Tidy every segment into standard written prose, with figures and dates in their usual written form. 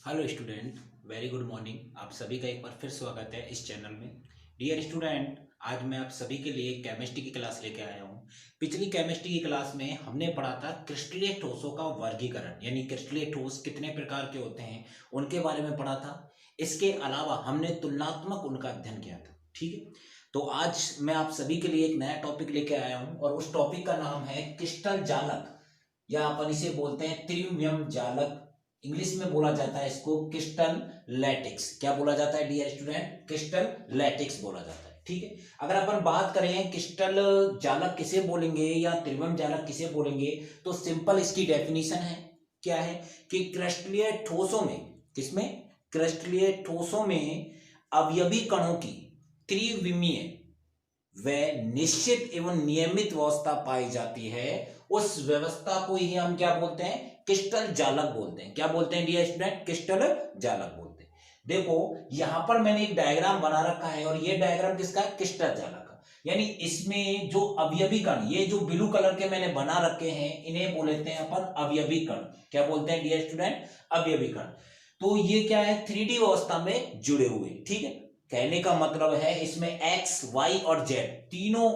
Hello student, very good morning. आप सभी का एक बार फिर स्वागत है इस चैनल में। डियर स्टूडेंट, आज मैं आप सभी के लिए केमिस्ट्री की क्लास लेके आया हूँ। पिछली केमिस्ट्री की क्लास में हमने पढ़ा था क्रिस्टलीय ठोसों का वर्गीकरण, यानी क्रिस्टलीय ठोस कितने प्रकार के होते हैं उनके बारे में पढ़ा था। इसके अलावा हमने तुलनात्मक उनका अध्ययन किया था। ठीक है, तो आज मैं आप सभी के लिए एक नया टॉपिक लेके आया हूँ और उस टॉपिक का नाम है क्रिस्टल जालक, या अपन इसे बोलते हैं त्रिविम जालक। इंग्लिश में बोला जाता है इसको क्रिस्टल लैटिक्स। क्या बोला जाता है डियर स्टूडेंट? क्रिस्टल लैटिक्स बोला जाता है। ठीक है, अगर अपन बात करें क्रिस्टल जालक किसे बोलेंगे या त्रिविम जालक किसे बोलेंगे, तो सिंपल इसकी डेफिनेशन है। क्या है कि क्रिस्टलीय ठोसों में, किसमें? क्रिस्टलीय ठोसों में अवयवी कणों की त्रिविमीय व निश्चित एवं नियमित व्यवस्था पाई जाती है, उस व्यवस्था को ही हम क्या बोलते हैं? क्रिस्टल जालक बोलते हैं। क्या बोलते हैं डियर स्टूडेंट? क्रिस्टल जालक बोलते हैं। देखो, यहां पर मैंने एक डायग्राम बना रखा है और ये डायग्राम किसका है? क्रिस्टल जालक का। यानी इसमें जो अवयवी कण, ये जो ब्लू कलर के मैंने बना रखे हैं, इन्हें बोलते हैं अपन अवयवी कण। क्या बोलते हैं डियर स्टूडेंट? अवयवी कण। तो ये क्या है? 3D अवस्था में जुड़े हुए। ठीक है, कहने का मतलब है इसमें एक्स, वाई और जेड तीनों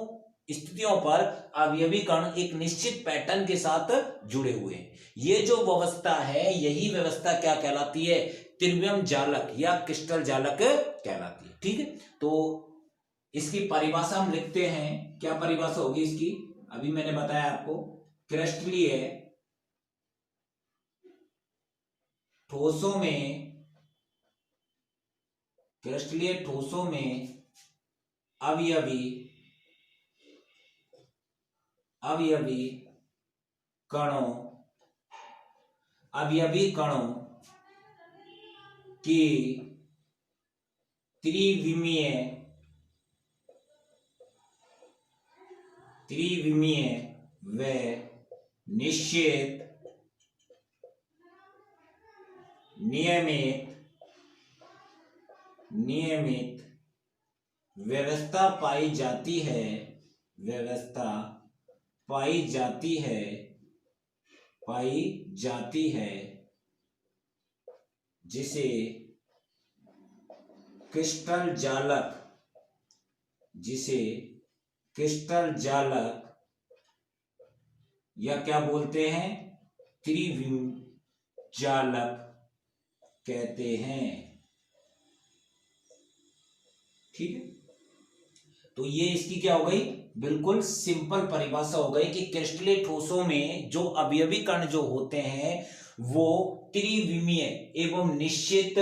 स्थितियों पर अवयवी कण एक निश्चित पैटर्न के साथ जुड़े हुए हैं। ये जो व्यवस्था है, यही व्यवस्था क्या कहलाती है? त्रिविम जालक या क्रिस्टल जालक कहलाती है। ठीक है, तो इसकी परिभाषा हम लिखते हैं। क्या परिभाषा होगी इसकी? अभी मैंने बताया आपको, क्रिस्टलीय ठोसों में, क्रिस्टलीय ठोसों में अवयवी अवयवी कणों अवयवी कणों की त्रिविमीय व निश्चित नियमित व्यवस्था पाई जाती है, व्यवस्था पाई जाती है, जिसे क्रिस्टल जालक या क्या बोलते हैं? त्रिविम जालक कहते हैं। ठीक है, तो ये इसकी क्या हो गई? बिल्कुल सिंपल परिभाषा हो गई कि क्रिस्टलीय ठोसों में जो अवयवी कण जो होते हैं वो त्रिविमीय एवं निश्चित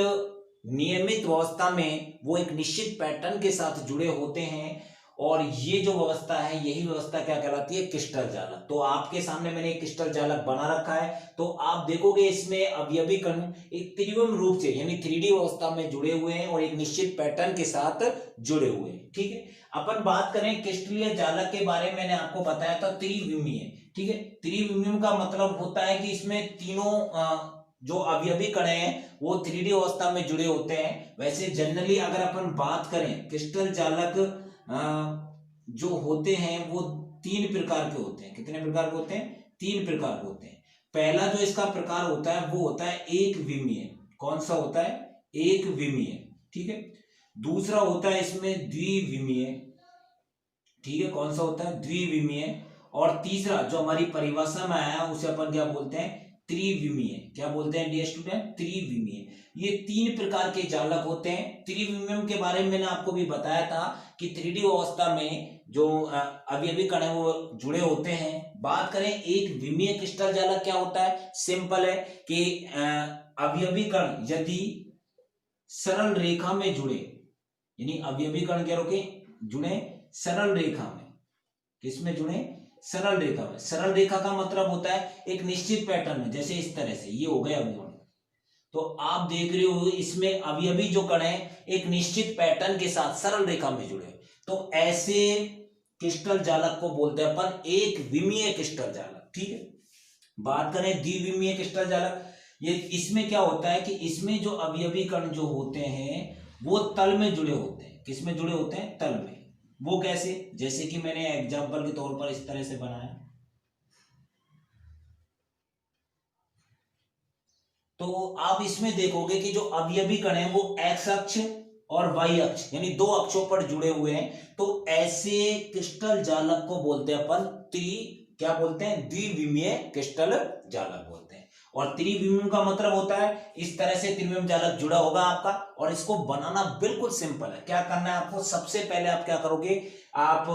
नियमित अवस्था में वो एक निश्चित पैटर्न के साथ जुड़े होते हैं, और ये जो व्यवस्था है, यही व्यवस्था क्या कहलाती है? क्रिस्टल जालक। तो आपके सामने मैंने एक क्रिस्टल जालक बना रखा है, तो आप देखोगे इसमें अवयवी कण एक त्रिविम रूप से यानी 3D अवस्था में जुड़े हुए हैं और एक निश्चित पैटर्न के साथ जुड़े हुए हैं। ठीक है, अपन बात करें क्रिस्टलीय जालक के बारे में, मैंने आपको बताया था त्रिविमीय। ठीक है, त्रिविमीय का मतलब होता है कि इसमें तीनों जो अवयवी कण हैं वो 3D अवस्था में जुड़े होते हैं। वैसे जनरली अगर अपन बात करें, क्रिस्टल जालक जो होते हैं वो 3 प्रकार के होते हैं। कितने प्रकार के होते हैं? 3 प्रकार के होते हैं। पहला जो इसका प्रकार होता है वो होता है एक विमीय। कौन सा होता है? एक विमीय। ठीक है, दूसरा होता है इसमें द्विविमीय। ठीक है, कौन सा होता है? द्विविमीय। और तीसरा जो हमारी परिभाषा में आया उसे अपन क्या बोलते हैं? त्रिविमीय। क्या बोलते हैं डियर स्टूडेंट? त्रिविमीय। ये 3 प्रकार के जालक होते हैं। त्रिविमीय के बारे में मैंने आपको भी बताया था कि 3D अवस्था में जो अवयवी कण है वो जुड़े होते हैं। बात करें एक विमीय क्रिस्टल जालक, क्या होता है? सिंपल है कि अवयवी कण यदि सरल रेखा में जुड़े, यानी अवयवी कण क्या रोके? जुड़े सरल रेखा में। किसमें जुड़े? सरल रेखा में। सरल रेखा का मतलब होता है एक निश्चित पैटर्न में, जैसे इस तरह से ये हो गए अवयव। तो आप देख रहे हो इसमें अवयवी जो कण है एक निश्चित पैटर्न के साथ सरल रेखा में जुड़े, तो ऐसे क्रिस्टल जालक को बोलते हैं अपन एक विमीय क्रिस्टल जालक। ठीक है, बात करें द्विविमीय क्रिस्टल जालक, ये इसमें क्या होता है कि इसमें जो अवयवी कण जो होते हैं वो तल में जुड़े होते हैं। किस में जुड़े होते हैं? तल में। वो कैसे? जैसे कि मैंने एग्जांपल के तौर पर इस तरह से बनाया, तो आप इसमें देखोगे कि जो अवयवी कण है वो एक्स अक्ष और वाई अक्ष यानी दो अक्षों पर जुड़े हुए हैं। तो ऐसे क्रिस्टल जालक को बोलते हैं अपन क्या बोलते हैं, द्विविमीय क्रिस्टल जालक बोलते हैं। और त्रिविमीय का मतलब होता है इस तरह से त्रिविमीय जालक जुड़ा होगा आपका, और इसको बनाना बिल्कुल सिंपल है। क्या करना है आपको, सबसे पहले आप क्या करोगे, आप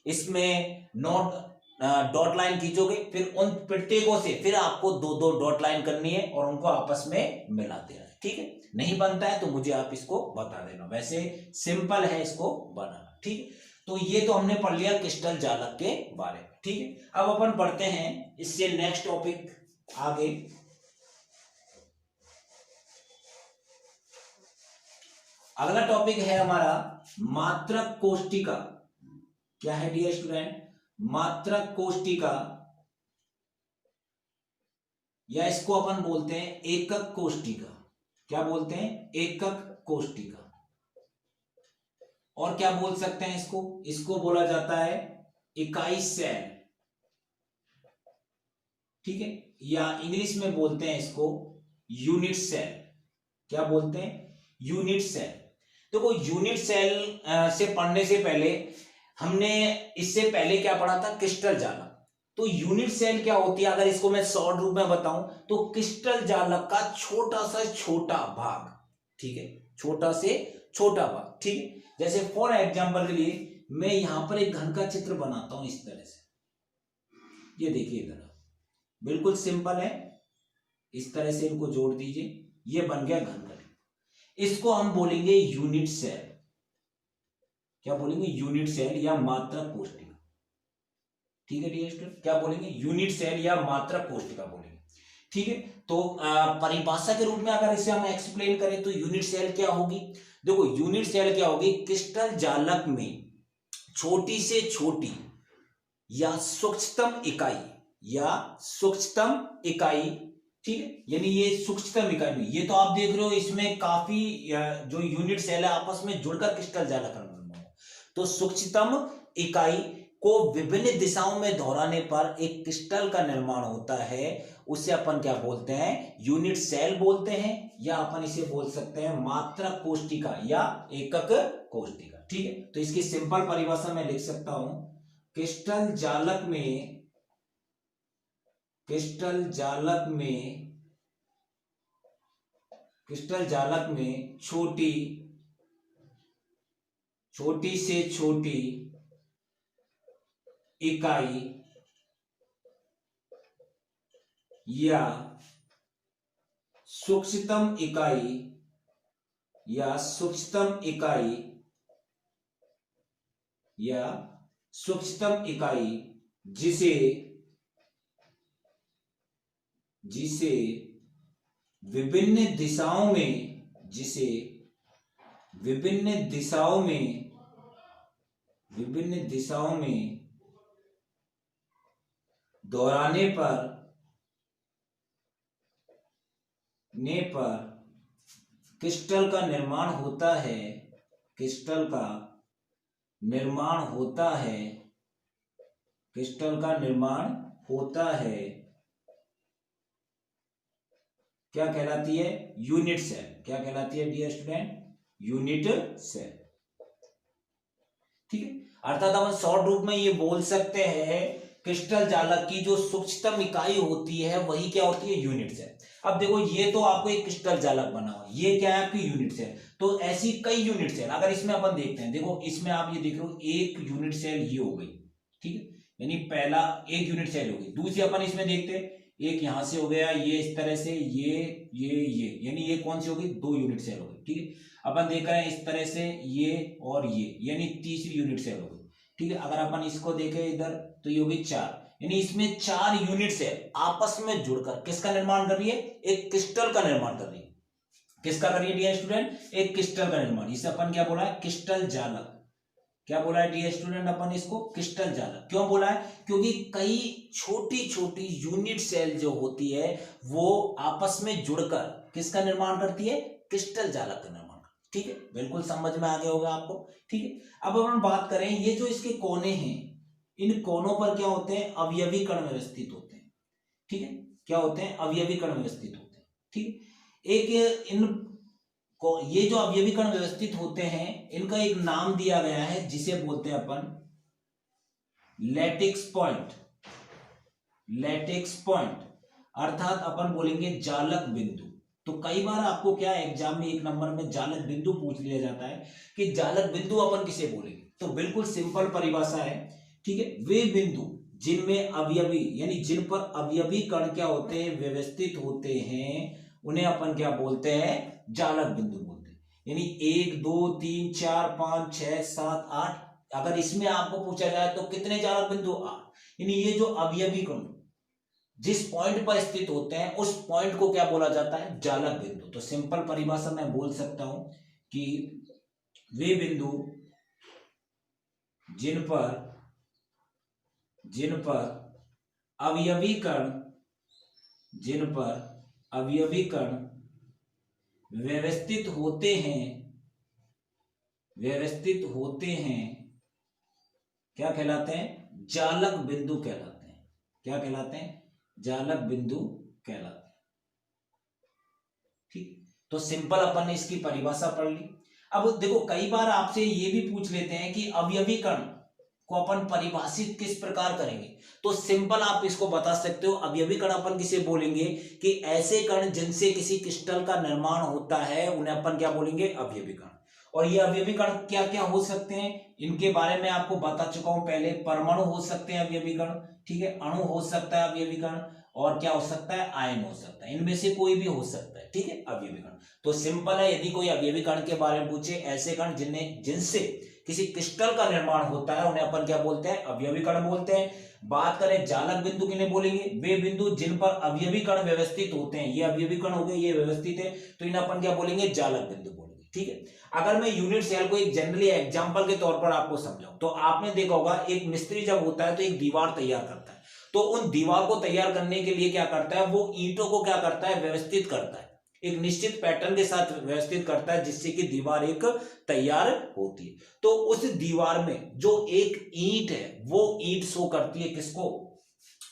इसमें डॉट लाइन खींचोगे, फिर उन प्रत्येकों से फिर आपको दो दो डॉट लाइन करनी है और उनको आपस में मिला देना है। ठीक है, नहीं बनता है तो मुझे आप इसको बता देना, वैसे सिंपल है इसको बनाना। ठीक है, तो ये तो हमने पढ़ लिया क्रिस्टल जालक के बारे में। ठीक है, अब अपन पढ़ते हैं इससे नेक्स्ट टॉपिक आगे। अगला टॉपिक है हमारा मात्रक कोष्टिका। क्या है डियर स्टूडेंट, मात्रक कोष्टिका, या इसको अपन बोलते हैं एकक कोष्टिका। क्या बोलते हैं, एकक कोष्टिका। और क्या बोल सकते हैं इसको बोला जाता है इकाई सेल। ठीक है, या इंग्लिश में बोलते हैं इसको यूनिट सेल। क्या बोलते हैं, यूनिट सेल। देखो यूनिट सेल से पढ़ने से पहले हमने इससे पहले क्या पढ़ा था, क्रिस्टल जालक। तो यूनिट सेल क्या होती है, अगर इसको मैं शॉर्ट रूप में बताऊं तो क्रिस्टल जालक का छोटा से छोटा भाग। ठीक है, छोटा से छोटा भाग। ठीक है, जैसे फॉर एग्जांपल के लिए मैं यहां पर एक घन का चित्र बनाता हूं इस तरह से, ये देखिए इधर, बिल्कुल सिंपल है। इस तरह से इनको जोड़ दीजिए, ये बन गया घन का। इसको हम बोलेंगे यूनिट सेल। क्या बोलेंगे, यूनिट सेल या मात्रक कोष्टिका। ठीक है डियर स्टूडेंट, क्या बोलेंगे, यूनिट सेल या मात्रक कोष्टिका बोलेंगे। ठीक है, तो परिभाषा के रूप में अगर इसे हम एक्सप्लेन करें तो यूनिट सेल क्या होगी, देखो यूनिट सेल क्या होगी, क्रिस्टल जालक में छोटी से छोटी या सूक्ष्मतम इकाई, ठीक है, यानी ये सूक्ष्मतम इकाई में, ये तो आप देख रहे हो इसमें काफी जो यूनिट सेल है आपस में जुड़कर क्रिस्टल जालक का निर्माण है। तो सूक्ष्मतम इकाई को विभिन्न दिशाओं में दोहराने पर एक क्रिस्टल का निर्माण होता है, उसे अपन क्या बोलते हैं, यूनिट सेल बोलते हैं, या अपन इसे बोल सकते हैं मात्रक कोष्टिका या एकक कोष्टिका। ठीक है, तो इसकी सिंपल परिभाषा मैं लिख सकता हूं, क्रिस्टल जालक में छोटी से छोटी इकाई या सूक्ष्मतम इकाई जिसे विभिन्न दिशाओं में दोहराने पर क्रिस्टल का निर्माण होता है, क्या कहलाती है, यूनिट सेल। क्या कहलाती है डियर स्टूडेंट, यूनिट सेल। ठीक है, अर्थात अपन शॉर्ट रूप में ये बोल सकते हैं क्रिस्टल जालक की जो सूक्ष्मतम इकाई होती है वही क्या होती है, यूनिट सेल। अब देखो ये तो आपको एक क्रिस्टल जालक बना हुआ, ये क्या है आपकी यूनिट सेल। तो ऐसी कई यूनिट सेल अगर इसमें अपन देखते हैं, देखो इसमें आप ये देख रहे हो एक यूनिट सेल ये हो गई। ठीक है, यानी पहला एक यूनिट सेल हो गई। दूसरी अपन इसमें देखते हैं, एक यहां से हो गया, ये इस तरह से, ये यानी ये कौन सी हो गई, दो यूनिट सेल हो गई। ठीक है, अपन देख रहे हैं इस तरह से ये और ये, यानी तीसरी यूनिट सेल हो गई। ठीक है, अगर अपन इसको देखें इधर तो ये होगी चार, यानी इसमें चार यूनिट सेल आपस में जुड़कर किसका निर्माण कर रही है, एक क्रिस्टल का निर्माण कर रही है। किसका कर रही है डियर स्टूडेंट, एक क्रिस्टल का निर्माण। इसे अपन क्या बोला है, क्रिस्टल जालक। क्या बोला है डियर स्टूडेंट अपन इसको, क्रिस्टल जालक। क्यों बोला है, क्योंकि कई छोटी छोटी यूनिट सेल जो होती है वो आपस में जुड़कर किसका निर्माण करती है, क्रिस्टल जालक का निर्माण। ठीक है, बिल्कुल समझ में आ गया होगा आपको। ठीक है, अब अपन बात करें, ये जो इसके कोने हैं, इन कोनों पर क्या होते हैं, अवयवी कण व्यवस्थित होते हैं। ठीक है, क्या होते हैं, अवयवी कण व्यवस्थित होते हैं। ठीक, एक इन को ये जो अवयवी कण व्यवस्थित होते हैं इनका एक नाम दिया गया है जिसे बोलते हैं अपन लैटिक्स पॉइंट। लैटिक्स पॉइंट अर्थात अपन बोलेंगे जालक बिंदु। तो कई बार आपको क्या एग्जाम में एक नंबर में जालक बिंदु पूछ लिया जाता है कि जालक बिंदु अपन किसे बोलेंगे। तो बिल्कुल सिंपल परिभाषा है, ठीक है। वे बिंदु जिनमें अवयवी यानी जिन पर अवयवी कण क्या होते हैं, व्यवस्थित होते हैं, उन्हें अपन क्या बोलते हैं, जालक बिंदु बोलते हैं। यानी 1 2 3 4 5 6 7 8, अगर इसमें आपको पूछा जाए तो कितने जालक बिंदु, 8। यानी ये जो अवयवी कण जिस पॉइंट पर स्थित होते हैं उस पॉइंट को क्या बोला जाता है, जालक बिंदु। तो सिंपल परिभाषा मैं बोल सकता हूं कि वे बिंदु जिन पर अवयवी कण व्यवस्थित होते हैं क्या कहलाते हैं, जालक बिंदु कहलाते हैं। क्या कहलाते हैं, जालक बिंदु कहलाते हैं। ठीक, तो सिंपल अपन ने इसकी परिभाषा पढ़ ली। अब देखो कई बार आपसे ये भी पूछ लेते हैं कि अवयवी कण को अपन परिभाषित किस प्रकार करेंगे। तो सिंपल आप इसको बता सकते हो, अवयवी कण अपन किसे बोलेंगे कि ऐसे कण जिनसे किसी क्रिस्टल का निर्माण होता है उन्हें अपन क्या बोलेंगे, अवयवी कण। और ये अवयवी कण क्या क्या हो सकते हैं, इनके बारे में आपको बता चुका हूं पहले। परमाणु हो सकते हैं अवयवी कण, ठीक है, अणु हो सकता है अवयवी कण, और क्या हो सकता है, आयन हो सकता है। इनमें से कोई भी हो सकता है, ठीक है, अवयवी कण। तो सिंपल है, यदि कोई अवयवी कण के बारे में पूछे, ऐसे कण जिनसे किसी क्रिस्टल का निर्माण होता है उन्हें अपन क्या बोलते हैं, अवयवी कण बोलते हैं। बात करें जालक बिंदु किन्हें बोलेंगे, वे बिंदु जिन पर अवयवी कण व्यवस्थित होते हैं। ये अवयवी कण हो गए, ये व्यवस्थित है, तो इन्हें अपन क्या बोलेंगे, जालक बिंदु बोलेंगे, ठीक है। अगर मैं यूनिट सेल को एक जनरली एग्जांपल के तौर पर आपको समझाऊं, तो आपने देखा होगा एक मिस्त्री जब होता है तो एक दीवार तैयार करता है, तो उन दीवार को तैयार करने के लिए क्या करता है, वो ईंटों को क्या करता है, व्यवस्थित करता है, एक निश्चित पैटर्न के साथ व्यवस्थित करता है, जिससे कि दीवार एक तैयार होती है। तो उस दीवार में जो एक ईंट है, वो ईंट शो करती है किसको,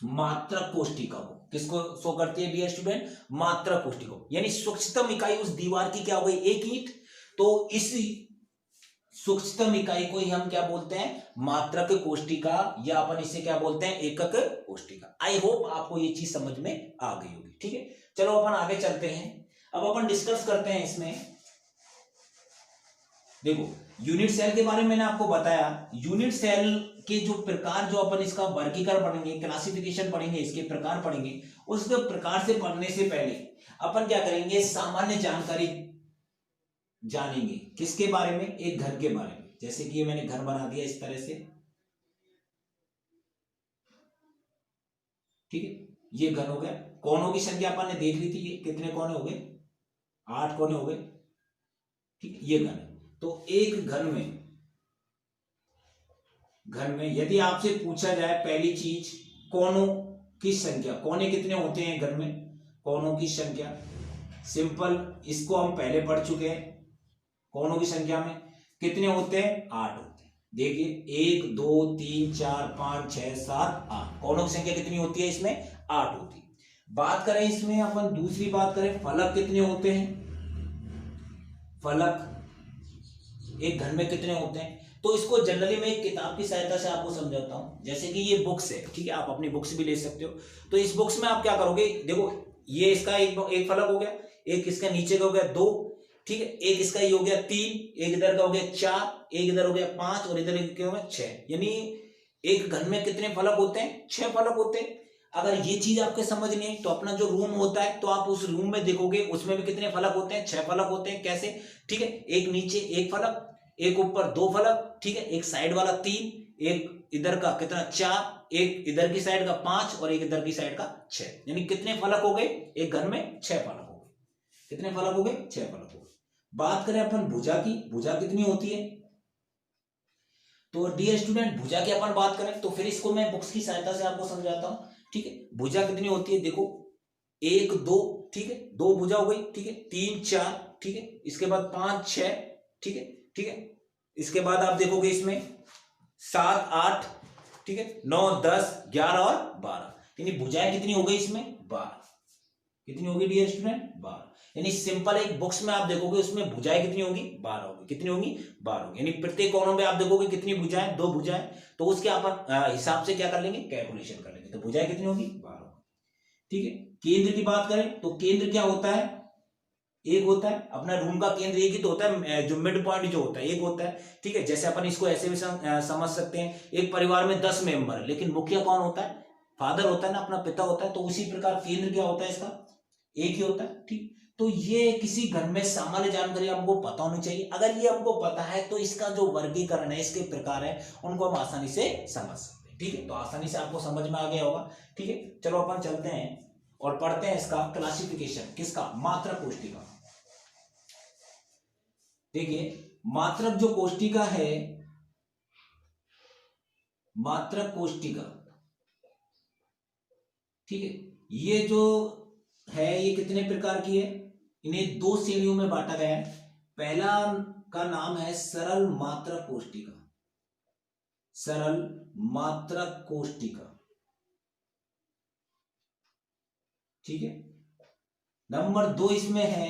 मात्रक कोष्ठिका को। किसको शो करती है डियर स्टूडेंट, मात्रक कोष्ठिका को। यानी सूक्ष्मतम इकाई उस दीवार की क्या हो गई, एक ईंट। तो इस सूक्ष्मतम इकाई को ही हम क्या बोलते हैं, मात्रक कोष्ठिका, या अपन इसे क्या बोलते हैं, एकक कोष्ठिका। आई होप आपको ये चीज समझ में आ गई होगी, ठीक है। चलो अपन आगे चलते हैं। अब अपन डिस्कस करते हैं इसमें। देखो यूनिट सेल के बारे में मैंने आपको बताया। यूनिट सेल के जो प्रकार, जो अपन इसका वर्गीकरण पढ़ेंगे, क्लासिफिकेशन पढ़ेंगे, इसके प्रकार पढ़ेंगे, उस प्रकार से पढ़ने से पहले अपन क्या करेंगे, सामान्य जानकारी जानेंगे। किसके बारे में, एक घर के बारे में। जैसे कि ये मैंने घर बना दिया इस तरह से, ठीक है, ये घर हो गया। कोनों की संख्या अपन ने देख ली थी, ये कितने कोने हो गए, 8 कोने हो गए, ठीक है, ये घर है। तो एक घर में यदि आपसे पूछा जाए पहली चीज, कोनों की संख्या, कोने कितने होते हैं घर में, कोनों की संख्या, सिंपल, इसको हम पहले पढ़ चुके हैं। कोनों की संख्या में कितने होते हैं, 8 होते हैं। देखिए 1 2 3 4 5 6 7 8, कोनों की संख्या कितनी होती है इसमें, 8 होती है। बात करें इसमें अपन, दूसरी बात करें, फलक कितने होते हैं, फलक एक घर में कितने होते हैं। तो इसको जनरली मैं एक किताब की सहायता से आपको समझाता हूं। जैसे कि ये बुक्स है, ठीक है, आप अपनी बुक्स भी ले सकते हो। तो इस बुक्स में आप क्या करोगे, देखो ये इसका एक फलक हो गया, एक इसका नीचे का हो गया 2, ठीक है, एक इसका ये हो गया 3, एक इधर का हो गया 4, एक इधर हो गया 5, और इधर क्या हो गया 6। यानी एक घर में कितने फलक होते हैं, 6 फलक होते हैं। अगर ये चीज आपके समझ नहीं है, तो अपना जो रूम होता है, तो आप उस रूम में देखोगे, उसमें भी कितने फलक होते हैं, 6 फलक होते हैं। कैसे, ठीक है, एक नीचे एक फलक, एक ऊपर 2 फलक, ठीक है, एक साइड वाला 3, एक इधर का कितना 4, एक इधर की साइड का 5, और एक इधर की साइड का 6। यानी कितने फलक हो गए, एक घर में 6 फलक हो गए। कितने फलक हो गए, 6 फलक हो गए। बात करें अपन भुजा की, भुजा कितनी होती है। तो डियर स्टूडेंट, भुजा की अपन बात करें तो फिर इसको मैं बुक्स की सहायता से आपको समझाता हूं, ठीक है। भुजा कितनी होती है, देखो 1 2, ठीक है, 2 भुजा हो गई, ठीक है, 3 4, ठीक है, इसके बाद 5 6, ठीक है, ठीक है, इसके बाद आप देखोगे इसमें 7 8, ठीक है, 9 10 11 और 12। यानी भुजाएं कितनी हो गई इसमें, 12। कितनी होगी डियर स्टूडेंट? 12। यानी सिंपल एक बुक्स में आप देखोगे उसमें भुजाएं कितनी होगी? 12 होगी। कितनी होगी? 12 होगी। यानी प्रत्येक कोनों में आप देखोगे कितनी भुजाएं? 2 भुजाएं। तो उसके अपन हिसाब से क्या कर लेंगे? कैलकुलेशन कर लेंगे। तो भुजाएं कितनी होगी? 12 होगी। ठीक है। केंद्र की बात करें तो केंद्र क्या होता है? एक होता है। अपना रूम का केंद्र एक ही तो होता है, जो मिड पॉइंट जो होता है एक होता है। ठीक है। जैसे अपन इसको ऐसे भी समझ सकते हैं, एक परिवार में 10 मेंबर है लेकिन मुखिया कौन होता है? फादर होता है ना, अपना पिता होता है। तो उसी प्रकार केंद्र क्या होता है इसका? एक ही होता है। ठीक। तो ये किसी घर में सामान्य जानकारी हमको पता होनी चाहिए। अगर ये हमको पता है तो इसका जो वर्गीकरण है, इसके प्रकार है, उनको हम आसानी से समझ सकते हैं। ठीक है। तो आसानी से आपको समझ में आ गया होगा। ठीक है। चलो अपन चलते हैं और पढ़ते हैं इसका क्लासिफिकेशन। किसका? मात्रक कोष्टिका। देखिए मात्रक जो कोष्टिका है, मात्रक कोष्टिका, ठीक है, ये जो है ये कितने प्रकार की है? इन्हें 2 श्रेणियों में बांटा गया है। पहला का नाम है सरल मात्रक कोष्टिका। सरल मात्रक कोष्टिका। ठीक है। नंबर 2 इसमें है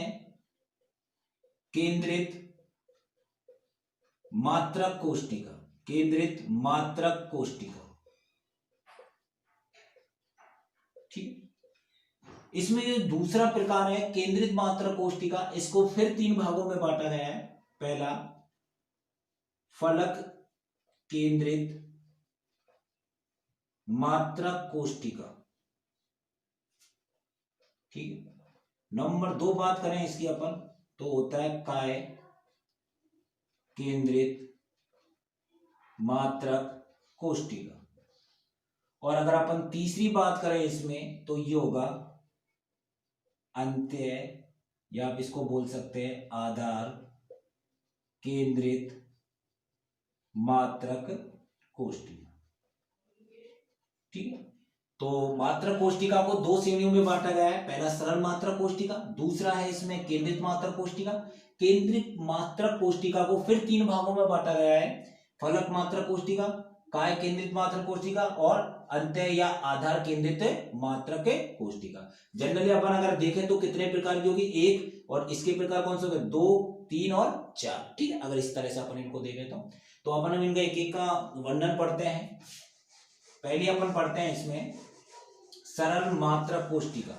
केंद्रित मात्रक कोष्टिका। केंद्रित मात्रक कोष्टिका। ठीक। इसमें जो दूसरा प्रकार है केंद्रित मात्रक कोष्टिका, इसको फिर 3 भागों में बांटा गया है। पहला फलक केंद्रित मात्रक कोष्टिका। ठीक है। नंबर 2 बात करें इसकी अपन तो होता है काय केंद्रित मात्रक कोष्टिका। और अगर अपन तीसरी बात करें इसमें तो ये होगा अंत्य, या आप इसको बोल सकते हैं आधार केंद्रित मात्रक कोष्टिका। ठीक है। तो मात्रक कोष्टिका को 2 श्रेणियों में बांटा गया है। पहला सरल मात्रक कोष्टिका, दूसरा है इसमें केंद्रित मात्रक कोष्टिका। केंद्रित मात्रक कोष्टिका को फिर 3 भागों में बांटा गया है। फलक मात्रक कोष्टिका, काय केंद्रित मात्रक कोष्टिका और अंत्य या आधार केंद्रित मात्रक कोष्टिका। जनरली अपन अगर देखें तो कितने प्रकार की होगी? 1। और इसके प्रकार कौन से होंगे? 2, 3 और 4। ठीक है। अगर इस तरह से अपन इनको देखें तो अपन इनका एक एक का वर्णन पढ़ते हैं। पहले अपन पढ़ते हैं इसमें सरल मात्रक कोष्टिका।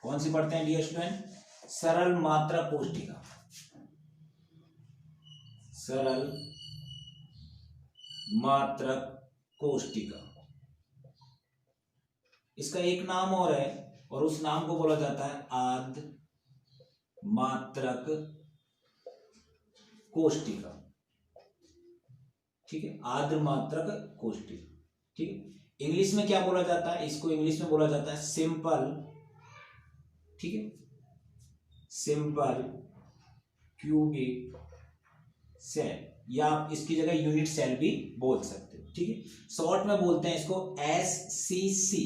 कौन सी पढ़ते हैं डियर स्टूडेंट? सरल मात्रक कोष्टिका। सरल मात्रक कोष्टिका। इसका एक नाम और है और उस नाम को बोला जाता है आर्ध मात्रक कोष्टिका। ठीक है। आर्ध मात्रक कोष्टिका। ठीक है। इंग्लिश में क्या बोला जाता है इसको? इंग्लिश में बोला जाता है सिंपल। ठीक है। सिंपल क्यूबिक सेल, या आप इसकी जगह यूनिट सेल भी बोल सकते हो। ठीक है। शॉर्ट में बोलते हैं इसको SCC।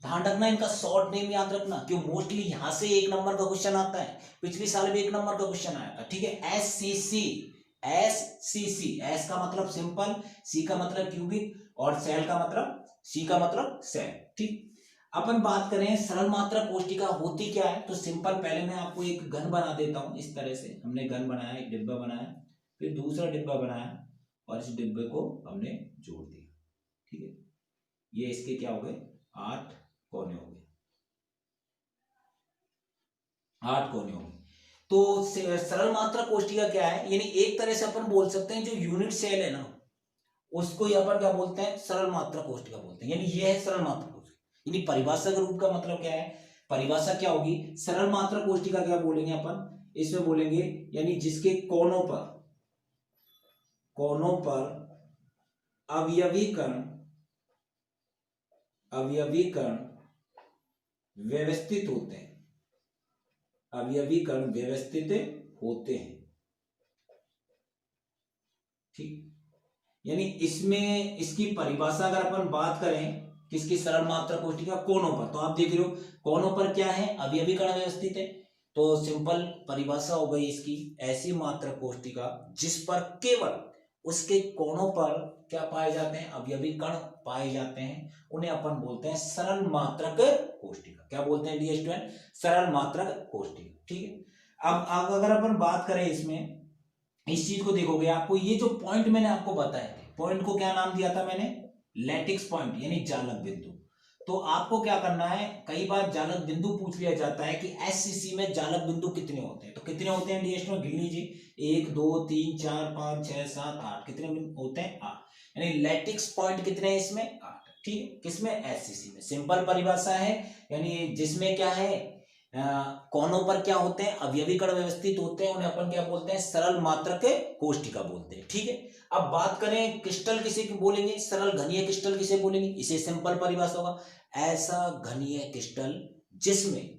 ध्यान रखना इनका शॉर्ट नेम याद रखना, क्यों मोस्टली यहां से 1 नंबर का क्वेश्चन आता है। पिछले साल भी 1 नंबर का क्वेश्चन आया था। ठीक है। SCC। एस का मतलब सिंपल, सी का मतलब क्यूबिक और सेल का मतलब, सी का मतलब सेल। ठीक। अपन बात करें सरल मात्रक कोष्टिका होती क्या है तो सिंपल, पहले मैं आपको एक घन बना देता हूं। इस तरह से हमने घन बनाया, एक डिब्बा बनाया, फिर दूसरा डिब्बा बनाया और इस डिब्बे को हमने जोड़ दिया। ठीक है। ये इसके क्या हो गए? 8 कोने हो गए। 8 कोने हो गए। तो सरल मात्रक कोष्टिका क्या है? यानी एक तरह से अपन बोल सकते हैं जो यूनिट सेल है ना, उसको ही अपन क्या बोलते हैं? सरल मात्रक कोष्टिका बोलते हैं। यानी ये है सरल मात्रक कोष्टिका। यानी परिभाषा के रूप का मतलब क्या है? परिभाषा क्या होगी? सरल मात्रक कोष्टिका क्या बोलेंगे अपन इसमें? बोलेंगे यानी जिसके कोनों पर अवयवीकरण व्यवस्थित होते हैं। अवयवीकरण व्यवस्थित होते हैं। ठीक। यानी इसमें इसकी परिभाषा अगर अपन बात करें किसकी? सरल मात्रक कोष्टिका कोनों पर, तो आप देख रहे हो कोनों पर क्या है? अवयवीकरण व्यवस्थित है। तो सिंपल परिभाषा हो गई इसकी, ऐसी मात्रक कोष्टिका जिस पर केवल उसके कोणों पर क्या पाए जाते हैं, अवयवी कण पाए जाते हैं, उन्हें अपन बोलते हैं सरल मात्रक कोष्टिका। क्या बोलते हैं डियर स्टूडेंट, सरल मात्रक कोष्टिका। ठीक है, अब अगर अपन बात करें इसमें, इस चीज को देखोगे, आपको ये जो पॉइंट मैंने आपको बताए थे, पॉइंट को क्या नाम दिया था मैंने, लैटिक्स पॉइंट यानी जालक बिंदु। तो आपको क्या करना है, कई बार जालक बिंदु पूछ लिया जाता है कि एससीसी में जालक बिंदु कितने होते हैं, तो कितने होते हैं डियर स्टूडेंट, गिन लीजिए, 1 2 3 4 5 6 7 8, कितने होते हैं, 8। यानी लैटिक्स पॉइंट कितने हैं इसमें, 8। ठीक है, किसमें, एससीसी में। सिंपल परिभाषा है, यानी जिसमें क्या है, कोनों पर क्या होते हैं, अवयवी कण व्यवस्थित होते हैं, उन्हें अपन क्या बोलते हैं, सरल मात्रक कोष्टिका बोलते हैं। ठीक है, अब बात करें क्रिस्टल किसे बोलेंगे, सरल घनीय क्रिस्टल किसे बोलेंगे, इसे सिंपल परिभाषा होगा, ऐसा घनीय क्रिस्टल जिसमें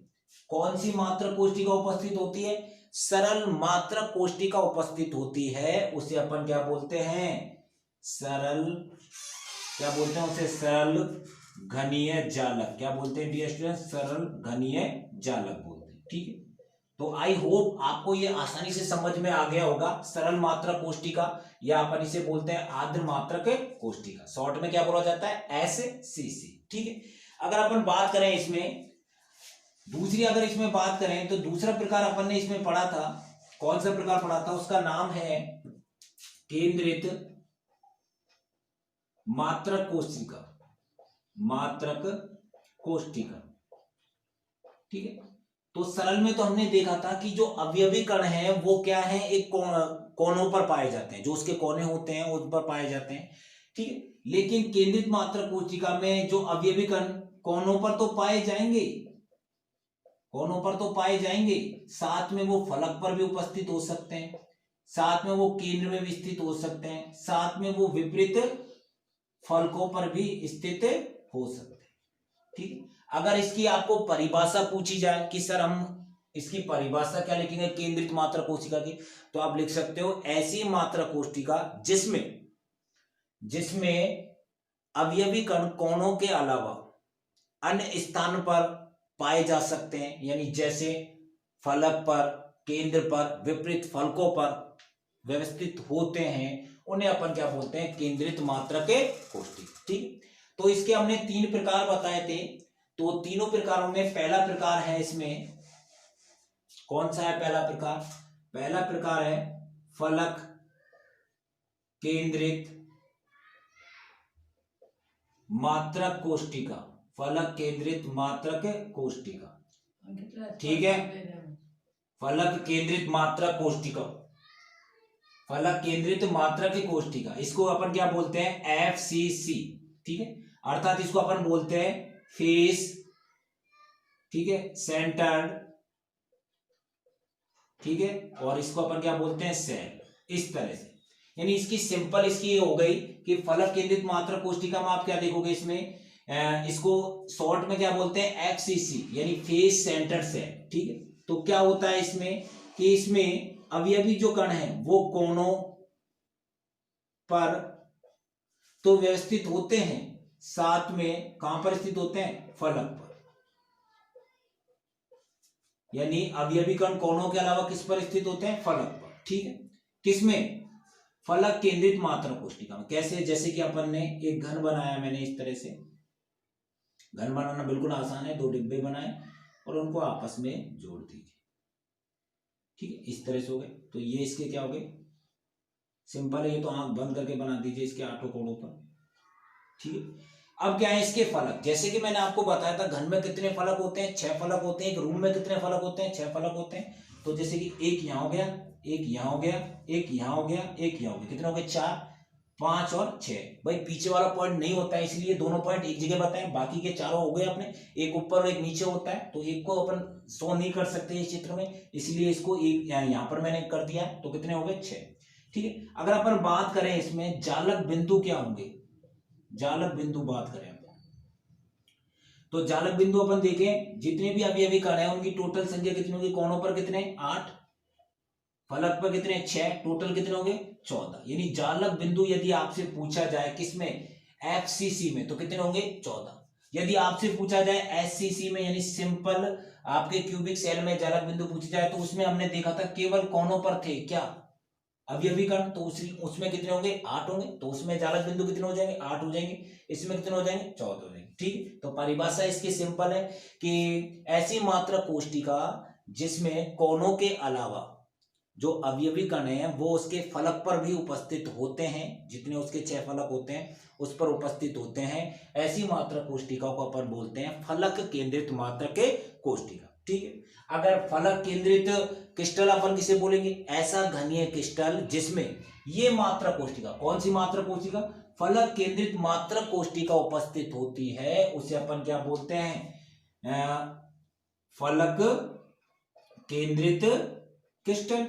कौन सी मात्रक कोष्टिका उपस्थित होती है, सरल मात्रक कोष्टिका उपस्थित होती है, उसे अपन क्या बोलते हैं, सरल, क्या बोलते हैं उसे, सरल घनीय जालक। क्या बोलते हैं डियर स्टूडेंट, सरल घनीय जालक बोलते हैं। ठीक है, तो आई होप आपको ये आसानी से समझ में आ गया होगा, सरल मात्रक कोष्टिका या अपन इसे बोलते हैं आर्द्र मात्रक कोष्टिका, शॉर्ट में क्या बोला जाता है, एससीसी। ठीक है, अगर अपन बात करें इसमें दूसरी, अगर इसमें बात करें तो दूसरा प्रकार अपन ने इसमें पढ़ा था, कौन सा प्रकार पढ़ा था, उसका नाम है केंद्रित मात्रक कोष्टिका, मात्रक कोष्टिका। ठीक है, तो सरल में तो हमने देखा था कि जो अवयवी कण है वो क्या है, एक कोनों पर पाए जाते हैं, जो उसके कोने होते हैं उस पर पाए जाते हैं। ठीक है, लेकिन केंद्रित मात्रक कोष्टिका में जो अवयवी कण कोनों पर तो पाए जाएंगे, कोनों पर तो पाए जाएंगे, साथ में वो फलक पर भी उपस्थित हो सकते हैं, साथ में वो केंद्र में भी स्थित हो सकते हैं, साथ में वो विपरीत फलकों पर भी स्थित हो सकते हैं। ठीक, अगर इसकी आपको परिभाषा पूछी जाए कि सर हम इसकी परिभाषा क्या लिखेंगे केंद्रित मात्रक कोष्टिका की, तो आप लिख सकते हो ऐसी मात्रक कोष्टिका जिसमें अवयवी कण कोनों के अलावा अन्य स्थान पर पाए जा सकते हैं, यानी जैसे फलक पर, केंद्र पर, विपरीत फलकों पर व्यवस्थित होते हैं, उन्हें अपन क्या बोलते हैं, केंद्रित मात्रक कोष्टिका। ठीक, तो इसके हमने 3 प्रकार बताए थे, तो तीनों प्रकारों में पहला प्रकार है, इसमें कौन सा है पहला प्रकार, पहला प्रकार है फलक केंद्रित मात्रक कोष्टिका, फलक केंद्रित मात्रक कोष्टिका। ठीक है, फलक केंद्रित मात्रक कोष्टिका, फलक केंद्रित मात्रक कोष्टिका, इसको अपन क्या बोलते हैं, एफसीसी। ठीक है, अर्थात इसको अपन बोलते हैं फेस, ठीक है, सेंटर्ड, ठीक है, और इसको अपन क्या बोलते हैं, सेल, इस तरह से। यानी इसकी सिंपल इसकी हो गई कि फलक केंद्रित मात्रक कोष्टिका में आप क्या देखोगे, इसमें इसको शॉर्ट में क्या बोलते हैं, एफसीसी, यानी फेस सेंटर्ड सेल। ठीक है, तो क्या होता है इसमें कि इसमें अवयवी जो कण है वो कोनों पर तो व्यवस्थित होते हैं, साथ में कहां पर स्थित होते हैं, फलक पर, यानी अवयवी कण कोनों के अलावा किस पर स्थित होते हैं, फलक पर। ठीक है, किसमें, फलक केंद्रित मात्रक कोष्टिका में। कैसे, जैसे कि अपन ने एक घन बनाया, मैंने इस तरह से घन बनाना बिल्कुल आसान है, 2 डिब्बे बनाए और उनको आपस में जोड़ दीजिए। ठीक है, इस तरह से हो गए, तो ये इसके क्या हो गए, सिंपल है, ये तो आंख बंद करके बना दीजिए इसके 8 कोणों पर। ठीक है, अब क्या है इसके फलक, जैसे कि मैंने आपको बताया था घन में कितने फलक होते हैं, 6 फलक होते हैं, एक रूम में कितने फलक होते हैं, 6 फलक होते हैं। तो जैसे कि एक यहां हो गया, एक यहां हो गया, एक यहां हो गया, एक यहां हो गया, कितने हो गए, 4 5 और 6। भाई पीछे वाला पॉइंट नहीं होता है, इसलिए दोनों पॉइंट एक जगह बताएं, बाकी के चारों हो गए अपने, एक ऊपर और एक नीचे होता है, तो एक को अपन शो नहीं कर सकते इस चित्र में, इसलिए इसको एक यहां पर मैंने कर दिया, तो कितने हो गए, 6। ठीक है, अगर अपन बात करें इसमें जालक बिंदु क्या होंगे, जालक बिंदु बात करें तो जालक बिंदु अपन देखें, जितने भी अवयवी कण है उनकी टोटल संख्या कितनी होगी, कोनों पर कितने, 8, फलक पर कितने, 6, टोटल कितने होंगे, 14। यानी जालक बिंदु यदि आपसे पूछा जाए किसमें, एफसीसी में, तो कितने होंगे, 14। यदि आपसे पूछा जाए एससीसी में, यानी सिंपल आपके क्यूबिक सेल में जालक बिंदु पूछा जाए, तो उसमें हमने देखा था केवल कोनों पर थे क्या, अवयवी कण, तो उसमें कितने होंगे 8 होंगे, तो उसमें जालक बिंदु कितने हो जाएंगे 8 हो जाएंगे, इसमें कितने हो जाएंगे 14 हो जाएंगे। ठीक, तो परिभाषा इसकी सिंपल है कि ऐसी मात्रक कोष्टिका जिसमें कोनों के अलावा जो अवयवी कण है वो उसके फलक पर भी उपस्थित होते हैं, जितने उसके 6 फलक होते हैं उस पर उपस्थित होते हैं, ऐसी मात्रक कोष्टिका को अपन बोलते हैं फलक केंद्रित मात्रक के कोष्टिका। ठीक है, अगर फलक केंद्रित क्रिस्टल अपन किसे बोलेंगे, ऐसा घनीय क्रिस्टल जिसमें ये मात्रक कोष्टिका, कौन सी मात्रक कोष्टिका, फलक केंद्रित मात्रक कोष्टिका उपस्थित होती है, उसे अपन क्या बोलते हैं, फलक केंद्रित क्रिस्टल।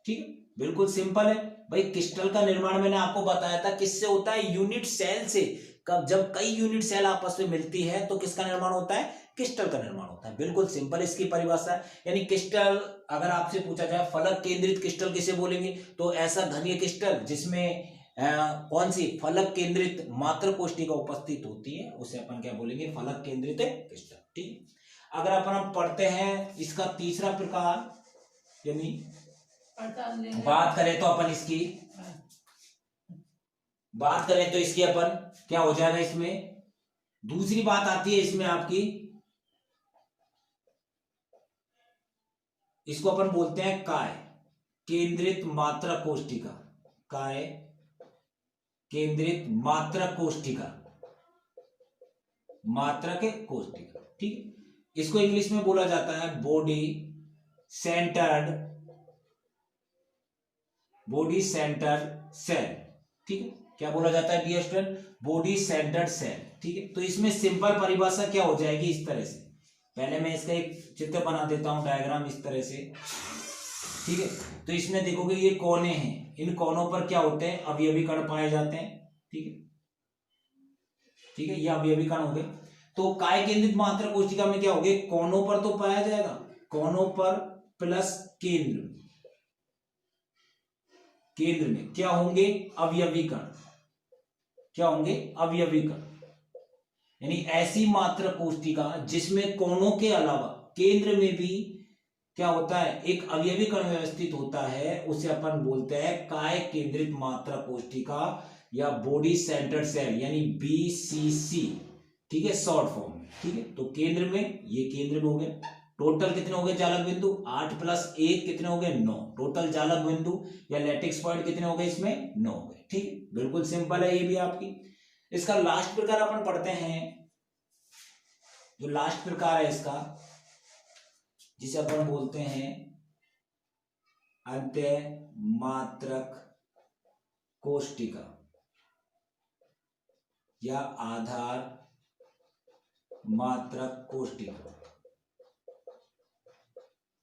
ठीक है, बिल्कुल सिंपल है भाई। क्रिस्टल का निर्माण मैंने आपको बताया था किससे होता है, यूनिट सेल से। जब कई यूनिट सेल आपस में मिलती है तो किसका निर्माण होता है, क्रिस्टल का निर्माण होता है। बिल्कुल सिंपल इसकी परिभाषा है। यानी क्रिस्टल, अगर आपसे पूछा जाए फलक केंद्रित क्रिस्टल किसे बोलेंगे, तो ऐसा घनीय क्रिस्टल जिसमें कौन सी फलक केंद्रित मात्रक कोष्टिका उपस्थित होती है उसे अपन क्या बोलेंगे, फलक केंद्रित क्रिस्टल। ठीक, अगर अपन पढ़ते हैं इसका तीसरा प्रकार, यानी बात करें तो अपन इसकी बात करें तो इसकी अपन क्या हो जाएगा, इसमें दूसरी बात आती है इसमें आपकी, इसको अपन बोलते हैं काय केंद्रित मात्रक कोष्टिका, काय केंद्रित मात्रक कोष्टिका, मात्रक कोष्टिका। ठीक, इसको इंग्लिश में बोला जाता है बॉडी सेंटर्ड सेल। ठीक है, क्या बोला जाता है dear student, body centred cell. ठीक है, तो इसमें सिंपल परिभाषा क्या हो जाएगी इस तरह से, पहले मैं इसका एक चित्र बना देता हूं, डायग्राम इस तरह से। ठीक है, तो इसमें देखोगे ये कोने हैं, इन कोनों पर क्या होते हैं, अवयवी कण पाए जाते हैं। ठीक है, ठीक है, ये अवयवी कण हो गए। तो काय केंद्रित मात्रक कोशिका में क्या हो गए, कोनों पर तो पाया जाएगा, कोनों पर प्लस केंद्र में क्या होंगे, अवयवी कण, क्या होंगे, अवयवी कण। यानी ऐसी मात्रक कोशिका जिसमें कोनों के अलावा केंद्र में भी क्या होता है, एक अवयवी कण व्यवस्थित होता है, उसे अपन बोलते हैं काय केंद्रित मात्रक कोशिका या बॉडी सेंटर्ड सेल, यानी BCC। ठीक है, शॉर्ट फॉर्म में। ठीक है, तो केंद्र में, ये केंद्र में हो गए, टोटल कितने हो गए जालक बिंदु, 8 + 1 कितने हो गए 9, टोटल जालक बिंदु या लैटिक्स पॉइंट कितने हो गए इसमें 9 हो गए। ठीक है, बिल्कुल सिंपल है ये भी आपकी। इसका लास्ट प्रकार अपन पढ़ते हैं, जो लास्ट प्रकार है इसका, जिसे अपन बोलते हैं अंत्य मात्रक कोष्टिका या आधार मात्रक कोष्टिका।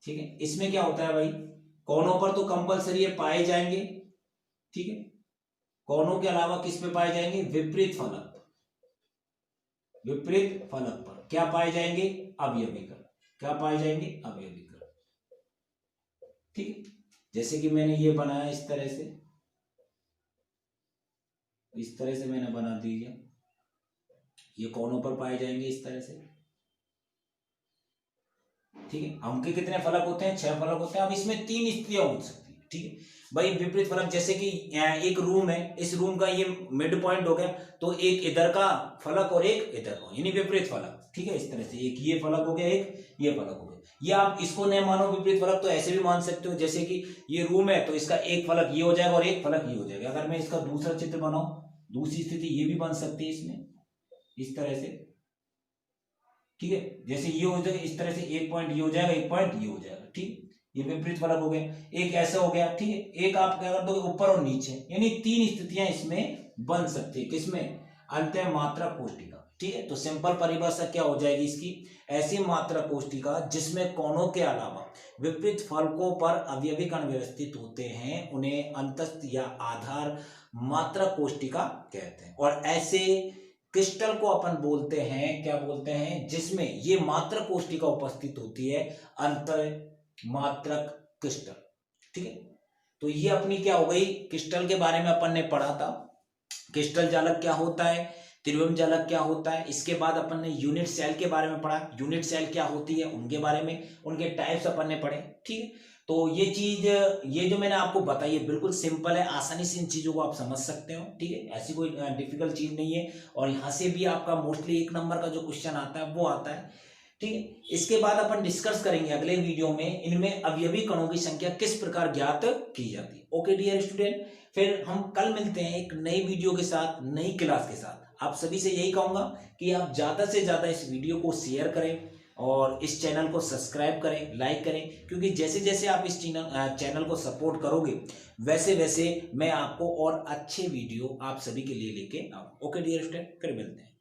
ठीक है, इसमें क्या होता है भाई, कोनों पर तो कंपलसरी है पाए जाएंगे। ठीक है, कोनों के अलावा किस पे पाए जाएंगे, विपरीत फलक पर क्या पाए जाएंगे, अवयवी कण, क्या पाए जाएंगे, अवयवी कण। ठीक है, जैसे कि मैंने ये बनाया इस तरह से मैंने बना दिया, ये कोनों पर पाए जाएंगे इस तरह से। ठीक है, हमके कितने फलक होते हैं, 6 फलक होते हैं। अब इसमें 3 स्थितियां हो सकती है। ठीक है भाई, विपरीत फलक, जैसे कि एक रूम है, इस रूम का ये मिड पॉइंट हो गया, तो एक इधर का फलक और एक इधर का, यानी विपरीत फलक। ठीक है, इस तरह से एक ये फलक हो गया, एक ये फलक हो गया। ये आप इसको नहीं मानो विपरीत फलक तो ऐसे भी मान सकते हो, जैसे कि ये रूम है तो इसका एक फलक ये हो जाएगा और एक फलक ये हो जाएगा। अगर मैं इसका दूसरा चित्र बनाऊं, दूसरी स्थिति ये भी बन सकती है इसमें इस तरह से। ठीक है, जैसे ये हो जाएगा इस तरह से, एक पॉइंट ये हो जाएगा, एक पॉइंट ये हो जाएगा। ठीक, ये विपरीत फलक हो गए। एक ऐसा हो गया, ठीक है, एक आप क्या कर दोगे ऊपर और नीचे, यानी 3 स्थितियां इसमें बन सकती है, किसमें, अंत्य मात्रक कोष्टिका। ठीक है, तो सिंपल परिभाषा क्या हो जाएगी इसकी, ऐसी मात्रक कोष्टिका जिसमें कोनों के अलावा विपरीत फलकों पर अवयवी कण व्यवस्थित होते हैं, उन्हें अंतस्थ या आधार मात्रक कोष्टिका कहते हैं। और ऐसे क्रिस्टल को अपन बोलते हैं, क्या बोलते हैं, जिसमें ये मात्रक कोष्टिका उपस्थित होती है, अंतर मात्रक क्रिस्टल। ठीक है, तो ये अपनी क्या हो गई, क्रिस्टल के बारे में अपन ने पढ़ा था, क्रिस्टल जालक क्या होता है, त्रिविम जालक क्या होता है। इसके बाद अपन ने यूनिट सेल के बारे में पढ़ा, यूनिट सेल क्या होती है, उनके बारे में, उनके टाइप्स अपन ने पढ़े। ठीक है, तो ये चीज, ये जो मैंने आपको बताई है बिल्कुल सिंपल है, आसानी से इन चीजों को आप समझ सकते हो, ठीक है, ऐसी कोई डिफिकल्ट चीज नहीं है। और यहाँ से भी आपका मोस्टली 1 नंबर का जो क्वेश्चन आता है वो आता है, ठीक है। इसके बाद अपन डिस्कस करेंगे अगले वीडियो में इनमें अवयवी कणों की संख्या किस प्रकार ज्ञात की जाती है। ओके डियर स्टूडेंट, फिर हम कल मिलते हैं एक नई वीडियो के साथ, नई क्लास के साथ। आप सभी से यही कहूंगा कि आप ज्यादा से ज्यादा इस वीडियो को शेयर करें और इस चैनल को सब्सक्राइब करें, लाइक करें, क्योंकि जैसे जैसे आप इस चैनल को सपोर्ट करोगे वैसे वैसे मैं आपको और अच्छे वीडियो आप सभी के लिए लेके आऊंगा। ओके डियर स्टूडेंट, फिर मिलते हैं।